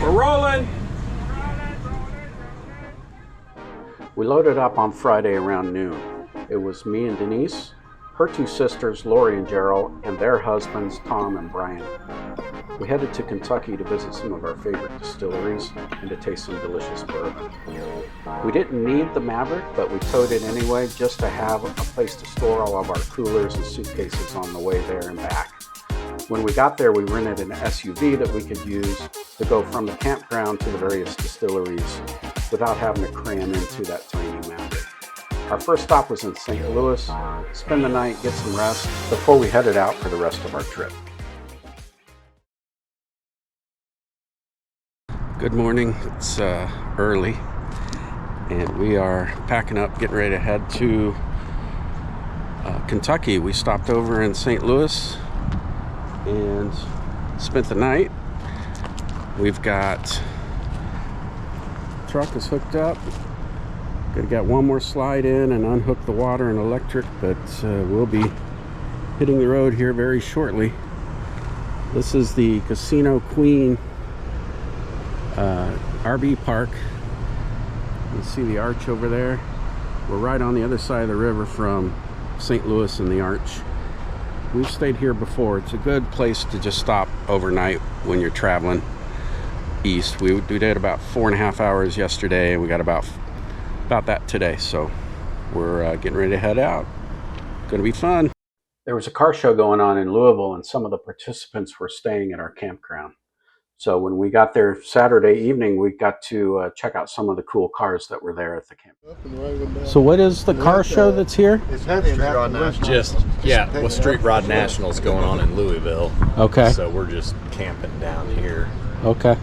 We're rolling. We loaded up on Friday around noon. It was me and Denise, her two sisters, Lori and Geryl, and their husbands, Tom and Brian. We headed to Kentucky to visit some of our favorite distilleries and to taste some delicious bourbon. We didn't need the Maverick, but we towed it anyway just to have a place to store all of our coolers and suitcases on the way there and back. When we got there, we rented an SUV that we could use to go from the campground to the various distilleries without having to cram into that tiny Maverick. Our first stop was in St. Louis, spend the night, get some rest before we headed out for the rest of our trip. Good morning, it's early and we are packing up, getting ready to head to Kentucky. We stopped over in St. Louis and spent the night. We've got, truck is hooked up. Got one more slide in and unhook the water and electric, but we'll be hitting the road here very shortly. This is the Casino Queen RV park. You see the arch over there. We're right on the other side of the river from St. Louis and the arch. We've stayed here before. It's a good place to just stop overnight when you're traveling east. We did about 4.5 hours yesterday. We got about that today, so we're getting ready to head out. Gonna be fun. There was a car show going on in Louisville and some of the participants were staying at our campground. So when we got there Saturday evening, we got to check out some of the cool cars that were there at the camp. So what is the car show that's here? It's Street Rod Nationals going on in Louisville. Okay. So we're just camping down here. Okay.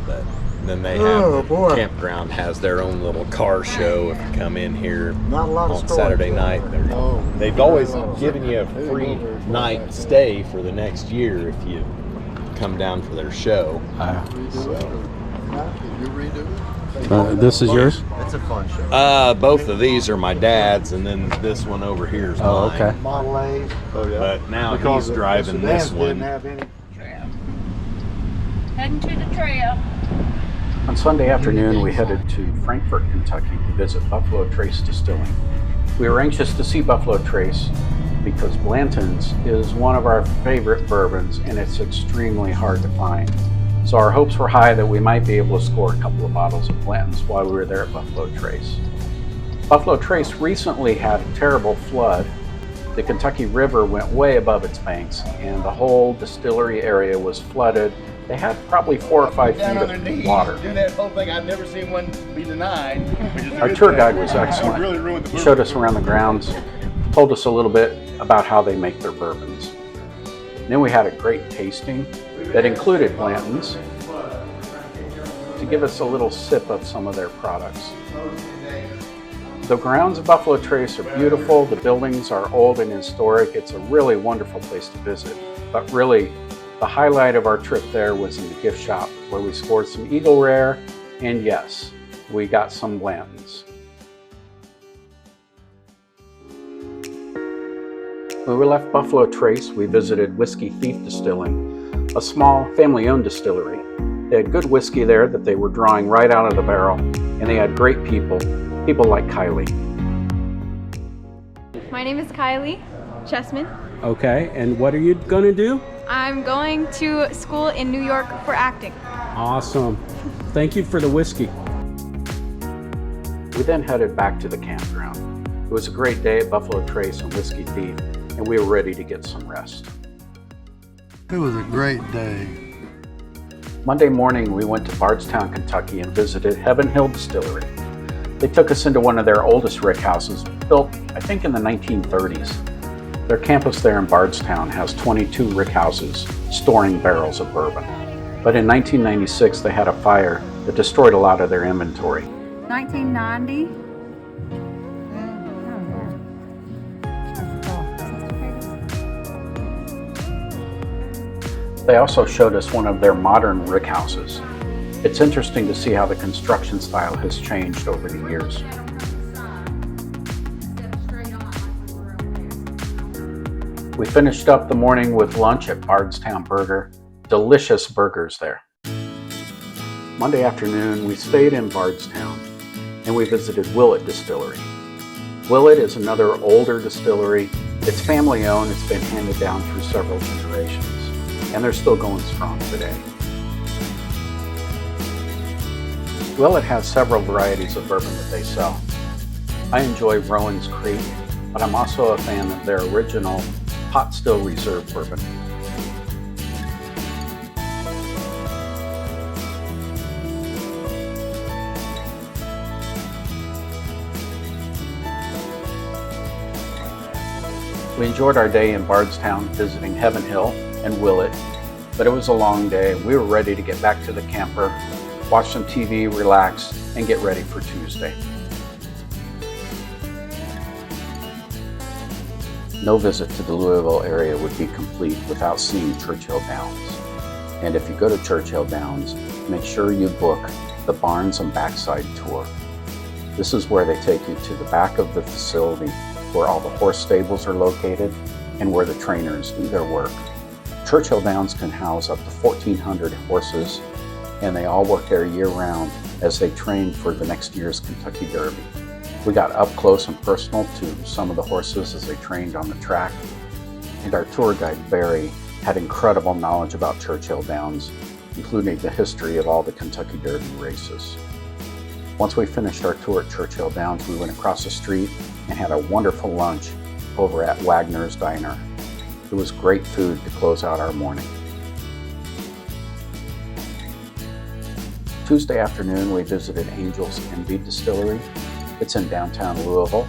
But then they have the campground has their own little car show if you come in here on Saturday night. They've always given you a free night stay for the next year if you come down for their show. This is yours? It's a fun show. Both of these are my dad's, and then this one over here is mine. Okay. Model A's. But now he's driving this one. Heading to the trail. On Sunday afternoon, we headed to Frankfort, Kentucky to visit Buffalo Trace Distilling. We were anxious to see Buffalo Trace because Blanton's is one of our favorite bourbons and it's extremely hard to find. So our hopes were high that we might be able to score a couple of bottles of Blanton's while we were there at Buffalo Trace. Buffalo Trace recently had a terrible flood. The Kentucky River went way above its banks and the whole distillery area was flooded. They had probably 4 or 5 feet of water. Do that whole thing. I've never seen one be denied. Our tour guide was excellent. He showed us around the grounds, told us a little bit about how they make their bourbons. And then we had a great tasting that included Blanton's to give us a little sip of some of their products. The grounds of Buffalo Trace are beautiful. The buildings are old and historic. It's a really wonderful place to visit. But really, the highlight of our trip there was in the gift shop where we scored some Eagle Rare, and yes, we got some Blanton's. When we left Buffalo Trace, we visited Whisky Thief Distilling, a small family-owned distillery. They had good whiskey there that they were drawing right out of the barrel, and they had great people like Kylie. My name is Kylie Chessman. Okay, and what are you going to do? I'm going to school in New York for acting. Awesome. Thank you for the whiskey. We then headed back to the campground. It was a great day at Buffalo Trace and Whisky Thief, and we were ready to get some rest. It was a great day. Monday morning, we went to Bardstown, Kentucky and visited Heaven Hill Distillery. They took us into one of their oldest rick houses, built, I think, in the 1930s. Their campus there in Bardstown has 22 rick houses storing barrels of bourbon. But in 1996, they had a fire that destroyed a lot of their inventory. 1990. They also showed us one of their modern rick houses. It's interesting to see how the construction style has changed over the years. We finished up the morning with lunch at Bardstown Burger delicious burgers there. Monday afternoon, we stayed in Bardstown and we visited Willett Distillery. Willett is another older distillery. It's family owned, it's been handed down through several generations, and they're still going strong today. Willett has several varieties of bourbon that they sell. I enjoy Rowan's Creek, but I'm also a fan of their original Pot Still Reserve bourbon. We enjoyed our day in Bardstown visiting Heaven Hill and Willett, but it was a long day. We were ready to get back to the camper, watch some TV, relax, and get ready for Tuesday. No visit to the Louisville area would be complete without seeing Chuchill Downs. And if you go to Chuchill Downs, make sure you book the Barns and Backside tour. This is where they take you to the back of the facility where all the horse stables are located and where the trainers do their work. Chuchill Downs can house up to 1,400 horses, and they all work there year-round as they train for the next year's Kentucky Derby. We got up close and personal to some of the horses as they trained on the track, and our tour guide Barry had incredible knowledge about Chuchill Downs, including the history of all the Kentucky Derby races. Once we finished our tour at Chuchill Downs, we went across the street and had a wonderful lunch over at Wagner's Diner. It was great food to close out our morning. Tuesday afternoon, we visited Angel's Envy Distillery. It's in downtown Louisville.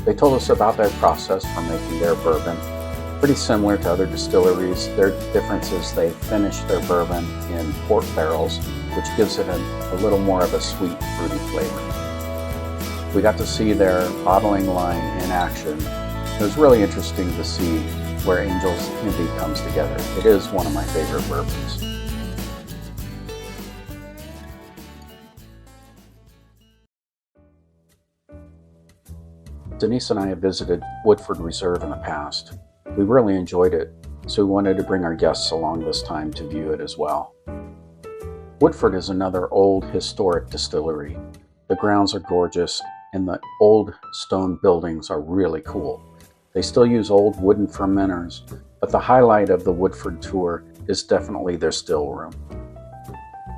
They told us about their process for making their bourbon. Pretty similar to other distilleries. Their difference is they finish their bourbon in port barrels, which gives it a little more of a sweet, fruity flavor. We got to see their bottling line in action. It was really interesting to see where Angel's Envy comes together. It is one of my favorite bourbons. Denise and I have visited Woodford Reserve in the past. We really enjoyed it, so we wanted to bring our guests along this time to view it as well. Woodford is another old historic distillery. The grounds are gorgeous and the old stone buildings are really cool. They still use old wooden fermenters, but the highlight of the Woodford tour is definitely their still room.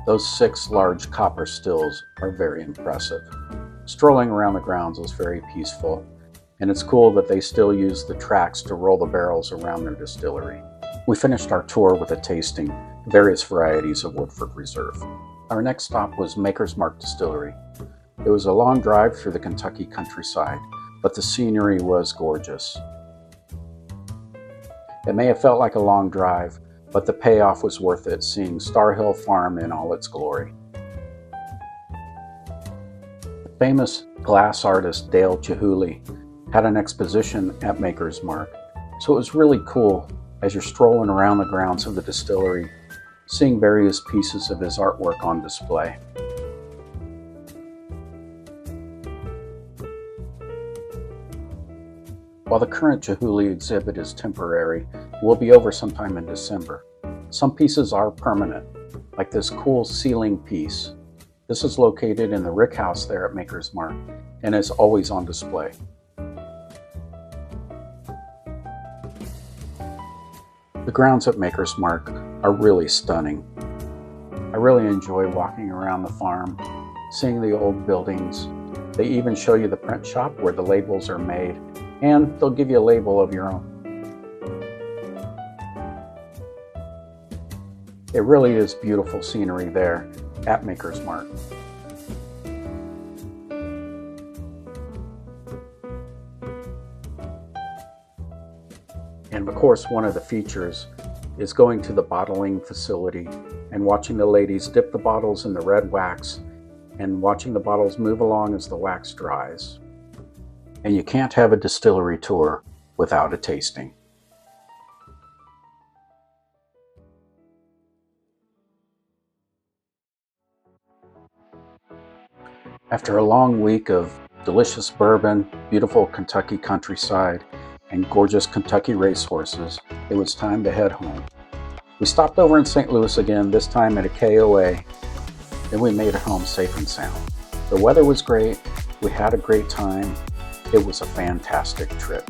Those 6 large copper stills are very impressive. Strolling around the grounds was very peaceful, and it's cool that they still use the tracks to roll the barrels around their distillery. We finished our tour with a tasting of various varieties of Woodford Reserve. Our next stop was Maker's Mark Distillery. It was a long drive through the Kentucky countryside, but the scenery was gorgeous. It may have felt like a long drive, but the payoff was worth it, seeing Star Hill Farm in all its glory. The famous glass artist Dale Chihuly had an exposition at Maker's Mark, so it was really cool as you're strolling around the grounds of the distillery, seeing various pieces of his artwork on display. While the current Chihuly exhibit is temporary, it will be over sometime in December. Some pieces are permanent, like this cool ceiling piece. This is located in the Rick House there at Maker's Mark and is always on display. The grounds at Maker's Mark are really stunning. I really enjoy walking around the farm, seeing the old buildings. They even show you the print shop where the labels are made, and they'll give you a label of your own. It really is beautiful scenery there at Maker's Mark. And of course, one of the features is going to the bottling facility and watching the ladies dip the bottles in the red wax and watching the bottles move along as the wax dries. And you can't have a distillery tour without a tasting. After a long week of delicious bourbon, beautiful Kentucky countryside, and gorgeous Kentucky racehorses, it was time to head home. We stopped over in St. Louis again, this time at a KOA. Then we made it home safe and sound. The weather was great. We had a great time. It was a fantastic trip.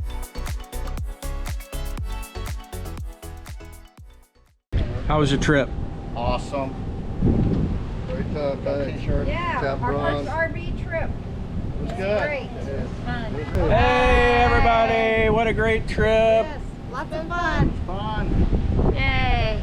How was your trip? Awesome. Great time, thanks. Yeah, our first RV trip. It was good. Great. Fun. Hey everybody, what a great trip. Yes, lots of fun. Fun. Yay.